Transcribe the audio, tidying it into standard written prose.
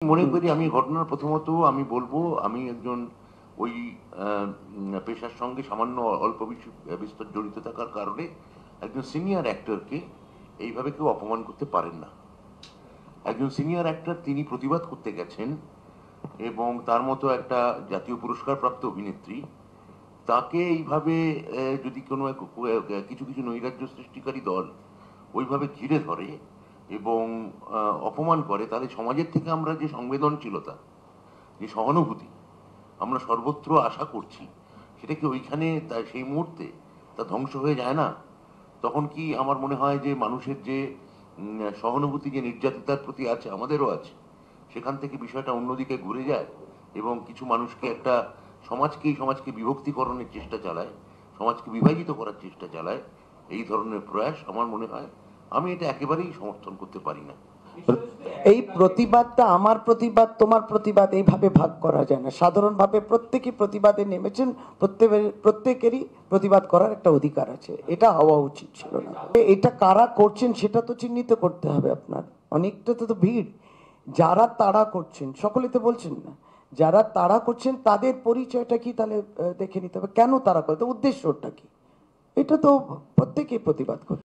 মনে করি আমি ঘটনার প্রথমত আমি বলবো আমি একজন ওই পেশার সঙ্গে সামান্য অল্প বিস্তর জড়িত থাকার কারণে একজন সিনিয়র অ্যাক্টরকে এইভাবে কেউ অপমান করতে পারেন না। একজন সিনিয়র অ্যাক্টর তিনি প্রতিবাদ করতে গেছেন এবং তার মতো একটা জাতীয় পুরস্কার প্রাপ্ত অভিনেত্রী তাকে এইভাবে যদি কোনো কিছু কিছু নৈরাজ্য সৃষ্টিকারী দল ওইভাবে ঘিরে ধরে এবং অপমান করে, তাহলে সমাজের থেকে আমরা যে সংবেদনশীলতা, যে সহানুভূতি আমরা সর্বত্র আশা করছি, সেটা কি ওইখানে সেই মুহূর্তে তা ধ্বংস হয়ে যায় না? তখন কি আমার মনে হয় যে মানুষের যে সহানুভূতি যে নির্যাতিতার প্রতি আছে, আমাদেরও আছে, সেখান থেকে বিষয়টা অন্যদিকে ঘুরে যায় এবং কিছু মানুষকে একটা সমাজকে বিভক্তিকরণের চেষ্টা চালায়, সমাজকে বিভাজিত করার চেষ্টা চালায়। এই ধরনের প্রয়াস আমার মনে হয় আমি এটা একেবারেই সমর্থন করতে পারি না। এই প্রতিবাদটা আমার প্রতিবাদ তোমার প্রতিবাদ এইভাবে ভাগ করা যায় না। সাধারণভাবে প্রত্যেকেই প্রতিবাদে নেমেছেন, প্রত্যেকেরই প্রতিবাদ করার একটা অধিকার আছে, এটা হওয়া উচিত ছিল না। এটা কারা করছেন সেটা তো চিহ্নিত করতে হবে আপনার। অনেকটা তো ভিড়, যারা তাড়া করছেন সকলে তো বলছেন না, যারা তাড়া করছেন তাদের পরিচয়টা কি তাহলে দেখে নিতে হবে, কেন তাড়া করে, উদ্দেশ্যটা কি, এটা তো প্রত্যেকেই প্রতিবাদ করে।